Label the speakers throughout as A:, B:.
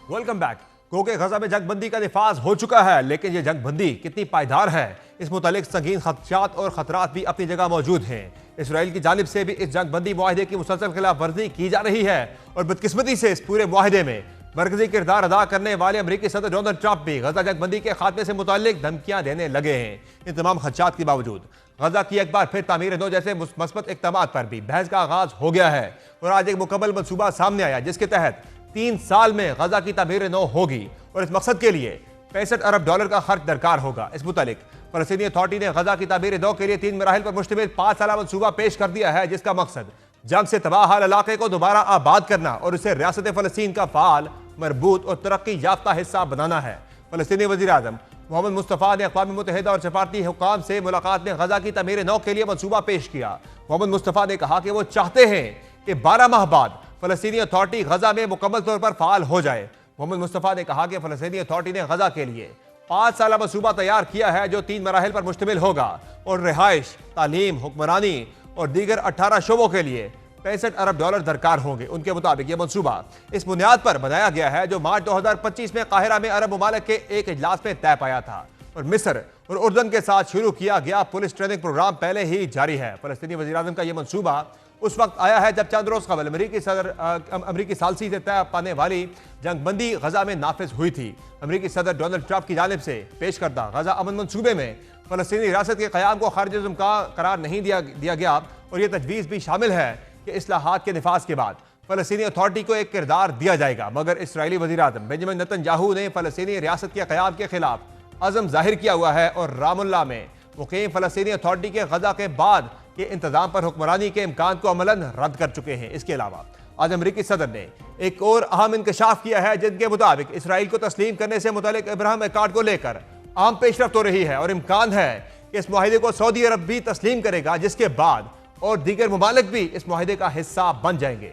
A: Welcome back. کیونکہ غزہ میں جنگ بندی کا نفاذ ہو چکا ہے، لیکن یہ جنگ بندی کتنی پائیدار ہے، اس متعلق سنگین خدشات اور خطرات بھی اپنی جگہ موجود ہیں. اسرائیل کی جانب سے بھی اس جنگ بندی معاہدے کی مسلسل خلاف ورزی کی جا رہی ہے، اور بدقسمتی سے اس پورے معاہدے میں مرکزی کردار ادا کرنے والے امریکی صدر ڈونلڈ ٹرمپ بھی غزہ جنگ بندی کے خاتمے سے متعلق دھمکیاں دینے لگے ہیں. ان تمام خدشات کے باوجود غزہ کی ایک بار پھر تعمیر نو جیسے مثبت اقدامات پر بھی بحث کا آغاز ہو گیا ہے، اور آج ایک مکمل منصوبہ سامنے آیا جس کے تحت 3 سال میں غزہ کی تعمیر نو ہوگی، اور اس مقصد کے لیے $65 ارب کا خرچ درکار ہوگا. اس متعلق فلسطینی اتھارٹی نے غزہ کی تعمیر نو کے لیے 3 مراحل پر مشتمل 5 سالہ منصوبہ پیش کر دیا ہے، جس کا مقصد جنگ سے تباہ حال علاقے کو دوبارہ آباد کرنا اور اسے ریاست فلسطین کا فعال، مربوط اور ترقی یافتہ حصہ بنانا ہے. فلسطینی وزیر اعظم محمد مصطفیٰ نے اقوام متحدہ اور سفارتی حکام سے ملاقات میں غزہ کی تعمیر نو کے لیے منصوبہ پیش کیا. محمد مصطفیٰ نے کہا کہ وہ چاہتے ہیں کہ 12 ماہ بعد فلسطینی اتھارٹی غزہ میں مکمل طور پر فعال ہو جائے. محمد مصطفیٰ نے کہا کہ فلسطینی اتھارٹی نے غزہ کے لیے 5 سالہ منصوبہ تیار کیا ہے جو 3 مراحل پر مشتمل ہوگا، اور رہائش، تعلیم، حکمرانی اور دیگر 18 شعبوں کے لیے $65 ارب درکار ہوں گے. ان کے مطابق یہ منصوبہ اس بنیاد پر بنایا گیا ہے جو مارچ 2025 میں قاہرہ میں عرب ممالک کے ایک اجلاس میں طے پایا تھا، اور مصر اور اردن کے ساتھ شروع کیا گیا پولیس ٹریننگ پروگرام پہلے ہی جاری ہے. فلسطینی وزیراعظم کا یہ منصوبہ اس وقت آیا ہے جب چند روز قبل امریکی ثالثی سے طے پانے والی جنگ بندی غزہ میں نافذ ہوئی تھی. امریکی صدر ڈونلڈ ٹرمپ کی جانب سے پیش کردہ غزہ امن منصوبے میں فلسطینی ریاست کے قیام کو خارج از امکان قرار نہیں دیا گیا، اور یہ تجویز بھی شامل ہے کہ اصلاحات کے نفاذ کے بعد فلسطینی اتھارٹی کو ایک کردار دیا جائے گا. مگر اسرائیلی وزیر اعظم بنجامن نیتن یاہو نے فلسطینی ریاست کے قیام کے خلاف عزم ظاہر کیا ہوا ہے، اور رام اللہ میں مقیم فلسطینی اتھارٹی کے غزہ کے بعد کے انتظام پر حکمرانی کے امکان کو عملاً رد کر چکے ہیں. اس کے علاوہ آج امریکی صدر نے ایک اور اہم انکشاف کیا ہے جن کے مطابق اسرائیل کو تسلیم کرنے سے متعلق ابراہیم ایکارڈ کو لے کر عام پیش رفت ہو رہی ہے، اور امکان ہے کہ اس معاہدے کو سعودی عرب بھی تسلیم کرے گا، جس کے بعد اور دیگر ممالک بھی اس معاہدے کا حصہ بن جائیں گے.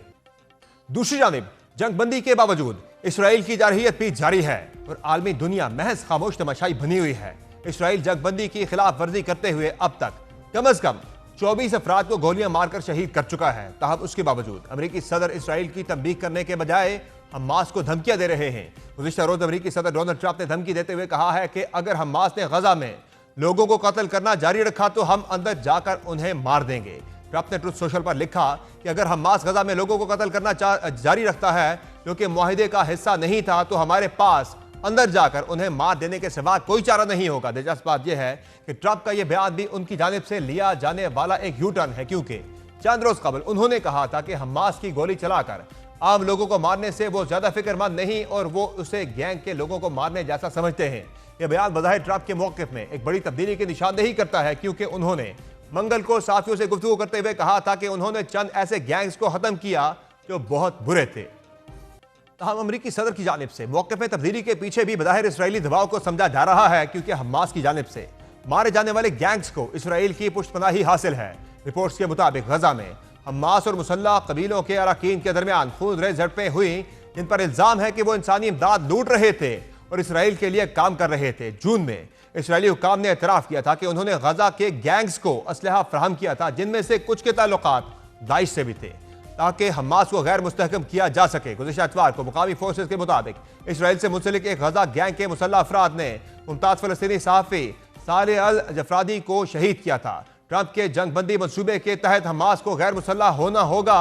A: دوسری جانب جنگ بندی کے باوجود اسرائیل کی جارحیت بھی جاری ہے، اور عالمی دنیا محض خاموش تماشائی بنی ہوئی ہے. اسرائیل جنگ بندی کی خلاف ورزی کرتے ہوئے اب تک کم از کم 24 افراد کو گولیاں مار کر شہید کر چکا ہے. تاہم اس کے باوجود امریکی صدر اسرائیل کی تنبیہ کرنے کے بجائے حماس کو دھمکیاں دے رہے ہیں. گزشتہ روز امریکی صدر ڈونلڈ ٹرمپ نے دھمکی دیتے ہوئے کہا ہے کہ اگر حماس نے غزہ میں لوگوں کو قتل کرنا جاری رکھا تو ہم اندر جا کر انہیں مار دیں گے. ٹرمپ نے ٹروتھ سوشل پر لکھا کہ اگر حماس غزہ میں لوگوں کو قتل کرنا جاری رکھتا ہے جو کہ معاہدے کا حصہ نہیں تھا تو ہمارے پاس اندر جا کر انہیں مار دینے کے سوا کوئی چارہ نہیں ہوگا. دلچسپ بات یہ ہے کہ ٹرمپ کا یہ بیان بھی ان کی جانب سے لیا جانے والا ایک یو ٹرن ہے، کیونکہ چند روز قبل انہوں نے کہا تھا کہ حماس کی گولی چلا کر عام لوگوں کو مارنے سے وہ زیادہ فکر مند نہیں، اور وہ اسے گینگ کے لوگوں کو مارنے جیسا سمجھتے ہیں. یہ بیان بظاہر ٹرمپ کے موقف میں ایک بڑی تبدیلی کی نشاندہی کرتا ہے، کیونکہ انہوں نے منگل کو صحافیوں سے گفتگو کرتے ہوئے کہا تھا کہ انہوں نے چند ایسے گینگز کو ختم کیا جو بہت برے تھے. تاہم امریکی صدر کی جانب سے موقف میں تبدیلی کے پیچھے بھی بظاہر اسرائیلی دباؤ کو سمجھا جا رہا ہے، کیونکہ حماس کی جانب سے مارے جانے والے گینگز کو اسرائیل کی پشت پناہی حاصل ہے. رپورٹس کے مطابق غزہ میں حماس اور مسلح قبیلوں کے اراکین کے درمیان خون ریز جھڑپیں ہوئی، جن پر الزام ہے کہ وہ انسانی امداد لوٹ رہے تھے اور اسرائیل کے لیے کام کر رہے تھے. جون میں اسرائیلی حکام نے اعتراف کیا تھا کہ انہوں نے غزہ کے گینگز کو اسلحہ فراہم کیا تھا، جن میں سے کچھ کے تعلقات داعش سے بھی تھے، تاکہ حماس کو غیر مستحکم کیا جا سکے. گزشتہ اتوار کو مقامی فورسز کے مطابق اسرائیل سے منسلک ایک غزہ گینگ کے مسلح افراد نے ممتاز فلسطینی صحافی صالح الجفرادی کو شہید کیا تھا. ٹرمپ کے جنگ بندی منصوبے کے تحت حماس کو غیر مسلح ہونا ہوگا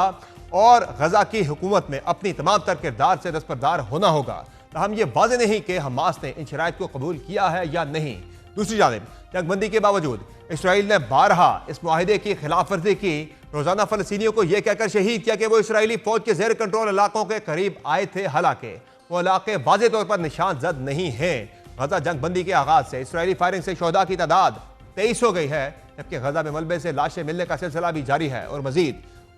A: اور غزہ کی حکومت میں اپنی تمام تر کردار سے دستبردار ہونا ہوگا. تاہم یہ واضح نہیں کہ حماس نے ان شرائط کو قبول کیا ہے یا نہیں. دوسری جانب جنگ بندی کے باوجود اسرائیل نے بارہا اس معاہدے کی خلاف ورزی کی. روزانہ فلسطینیوں کو یہ کہہ کر شہید کیا کہ وہ اسرائیلی فوج کے زیر کنٹرول علاقوں کے قریب آئے تھے، حالانکہ وہ علاقے واضح طور پر نشان زد نہیں ہیں. غزہ جنگ بندی کے آغاز سے اسرائیلی فائرنگ سے شہداء کی تعداد 23 ہو گئی ہے، جبکہ غزہ میں ملبے سے لاشیں ملنے کا سلسلہ بھی جاری ہے، اور مزید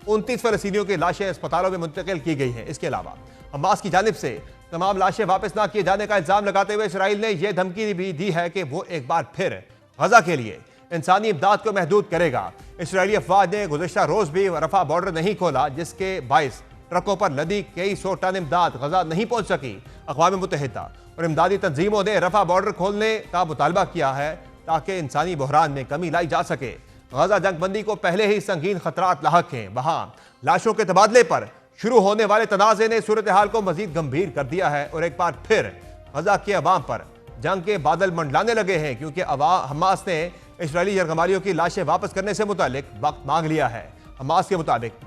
A: 29 فلسطینیوں کی لاشیں اسپتالوں میں منتقل کی گئی ہیں. اس کے علاوہ حماس کی جانب سے تمام لاشیں واپس نہ کیے جانے کا الزام لگاتے ہوئے اسرائیل نے یہ دھمکی بھی دی ہے کہ وہ ایک بار پھر غزہ کے لیے انسانی امداد کو محدود کرے گا. اسرائیلی افواج نے گزشتہ روز بھی رفح بارڈر نہیں کھولا، جس کے باعث ٹرکوں پر لدی کئی 100 ٹن امداد غزہ نہیں پہنچ سکی. اقوام متحدہ اور امدادی تنظیموں نے رفح بارڈر کھولنے کا مطالبہ کیا ہے تاکہ انسانی بحران میں کمی لائی جا سکے. غزہ جنگ بندی کو پہلے ہی سنگین خطرات لاحق ہیں. وہاں لاشوں کے تبادلے پر شروع ہونے والے تنازع نے صورتحال کو مزید گمبھیر کر دیا ہے اور ایک بار پھر غزہ کے عوام پر جنگ کے بادل منڈلانے لگے ہیں، کیونکہ حماس نے اسرائیلی یرغمالیوں کی لاشیں واپس کرنے سے متعلق وقت مانگ لیا ہے۔ حماس کے مطابق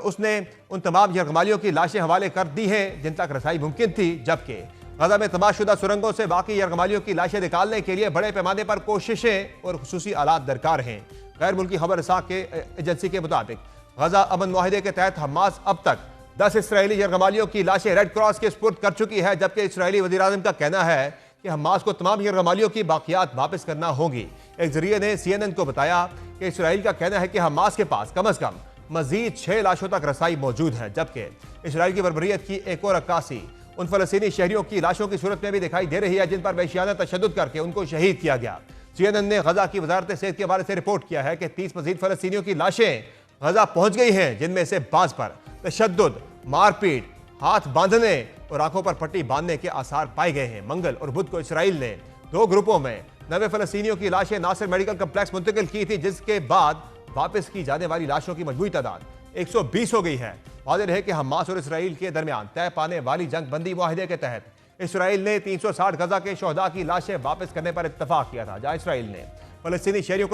A: اس نے ان تمام یرغمالیوں کی لاشیں حوالے کر دی ہیں جن تک رسائی ممکن تھی، جبکہ غزہ میں تباہ شدہ سرنگوں سے باقی یرغمالیوں کی لاشیں نکالنے کے لیے بڑے پیمانے پر کوششیں اور خصوصی آلات درکار ہیں۔ غیر ملکی خبر رساں کے ایجنسی کے مطابق غزہ امن معاہدے کے تحت حماس اب تک 10 اسرائیلی یرغمالیوں کی لاشیں ریڈ کراس کے سپرد کر چکی ہے، جبکہ اسرائیلی وزیر اعظم کا کہنا ہے کہ حماس کو تمام یرغمالیوں کی باقیات واپس کرنا ہوگی۔ ایک ذریعے نے CNN کو بتایا کہ اسرائیل کا کہنا ہے کہ حماس کے پاس کم از کم مزید 6 لاشوں تک رسائی موجود ہے، جبکہ اسرائیل کی بربریت کی ایک اور عکاسی ان فلسطینی شہریوں کی لاشوں کی صورت میں بھی دکھائی دے رہی ہے جن پر وحشیانہ تشدد کر کے ان کو شہید کیا گیا۔ CNN نے غزہ کی وزارت صحت کے حوالے سے رپورٹ کیا ہے کہ 30 مزید فلسطینیوں کی لاشیں غزہ پہنچ گئی ہیں، جن میں سے بعض پر تشدد، مار پیٹ، ہاتھ باندھنے اور آنکھوں پر پٹی باندھنے کے آثار پائے گئے ہیں۔ منگل اور بدھ کو اسرائیل نے 2 گروپوں میں 90 فلسطینیوں کی لاشیں ناصر میڈیکل کمپلیکس منتقل کی تھی، جس کے بعد واپس کی جانے والی لاشوں کی مجموعی تعداد 120 ہو گئی ہے۔ واضح ہے کہ حماس اور اسرائیل کے درمیان طے پانے والی جنگ بندی معاہدے کے تحت اسرائیل نے 360 غزہ کے شہداء کی لاشیں واپس کرنے پر اتفاق کیا تھا۔ جہاں اسرائیل نے فلسطینی شہریوں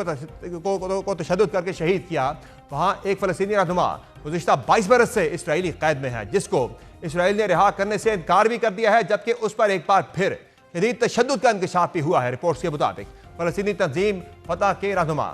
A: کو تشدد کر کے شہید کیا، وہاں ایک فلسطینی رہنما گزشتہ 22 برس سے اسرائیلی قید میں ہے، جس کو اسرائیل نے رہا کرنے سے انکار بھی کر دیا ہے، جبکہ اس پر ایک بار پھر شدید تشدد کا انکشاف بھی ہوا ہے۔ رپورٹس کے مطابق فلسطینی تنظیم فتح کے رہنما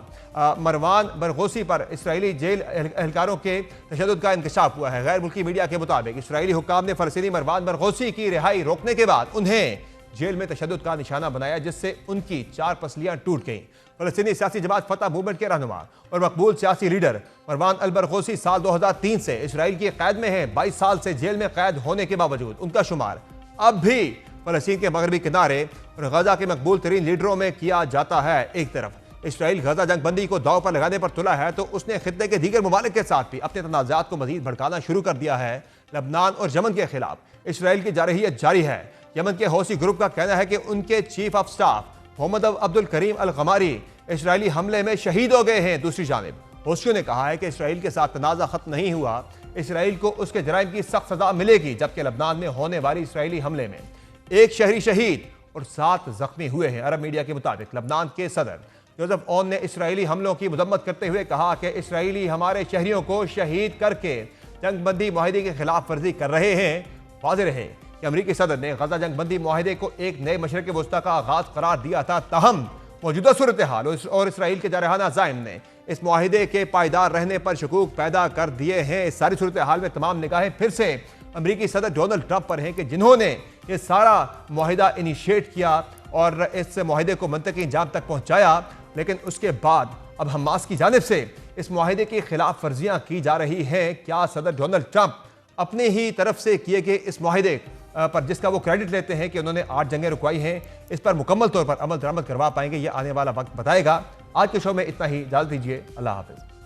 A: مروان برغوثی پر اسرائیلی جیل اہلکاروں کے تشدد کا انکشاف ہوا ہے۔ غیر ملکی میڈیا کے مطابق اسرائیلی حکام نے فلسطینی مروان برغوثی کی رہائی روکنے کے بعد انہیں جیل میں تشدد کا نشانہ بنایا، جس سے ان کی 4 پسلیاں ٹوٹ گئیں۔ فلسطینی سیاسی جماعت فتح موومنٹ کے رہنما اور مقبول سیاسی لیڈر مروان البرغوثی سال 2003 سے اسرائیل کی قید میں ہیں۔ 22 سال سے جیل میں قید ہونے کے باوجود ان کا شمار اب بھی فلسطین کے مغربی کنارے اور غزہ کے مقبول ترین لیڈروں میں کیا جاتا ہے۔ ایک طرف اسرائیل غزہ جنگ بندی کو داؤ پر لگانے پر تلا ہے، تو اس نے خطے کے دیگر ممالک کے ساتھ بھی اپنے تنازعات کو مزید بھڑکانا شروع کر دیا ہے۔ لبنان اور یمن کے خلاف اسرائیل کی جارحیت جاری ہے۔ یمن کے حوثی گروپ کا کہنا ہے کہ ان کے چیف آف سٹاف محمد عبد الکریم الغماری اسرائیلی حملے میں شہید ہو گئے ہیں۔ دوسری جانب حوثیوں نے کہا ہے کہ اسرائیل کے ساتھ تنازع ختم نہیں ہوا، اسرائیل کو اس کے جرائم کی سخت سزا ملے گی، جبکہ لبنان میں ہونے والی اسرائیلی حملے میں 1 شہری شہید اور 7 زخمی ہوئے ہیں۔ عرب میڈیا کے مطابق لبنان کے صدر جوزف اون نے اسرائیلی حملوں کی مذمت کرتے ہوئے کہا کہ اسرائیلی ہمارے شہریوں کو شہید کر کے جنگ بندی معاہدے کی خلاف ورزی کر رہے ہیں۔ واضح رہے کہ امریکی صدر نے غزہ جنگ بندی معاہدے کو ایک نئے مشرق وسطیٰ کا آغاز قرار دیا تھا، تاہم موجودہ صورتحال اور اسرائیل کے جارحانہ عزائم نے اس معاہدے کے پائیدار رہنے پر شکوک پیدا کر دیے ہیں۔ اس ساری صورتحال میں تمام نگاہیں پھر سے امریکی صدر ڈونلڈ ٹرمپ پر ہیں کہ جنہوں نے یہ سارا معاہدہ انیشیٹ کیا اور اس معاہدے کو منطقی انجام تک پہنچایا، لیکن اس کے بعد اب حماس کی جانب سے اس معاہدے کی خلاف ورزیاں کی جا رہی ہیں۔ کیا صدر ڈونلڈ ٹرمپ اپنے ہی طرف سے کیے گئے اس معاہدے پر، جس کا وہ کریڈٹ لیتے ہیں کہ انہوں نے 8 جنگیں رکوائی ہیں، اس پر مکمل طور پر عمل درآمد کروا پائیں گے؟ یہ آنے والا وقت بتائے گا۔ آج کے شو میں اتنا ہی، اجازت دیجیے، اللہ حافظ۔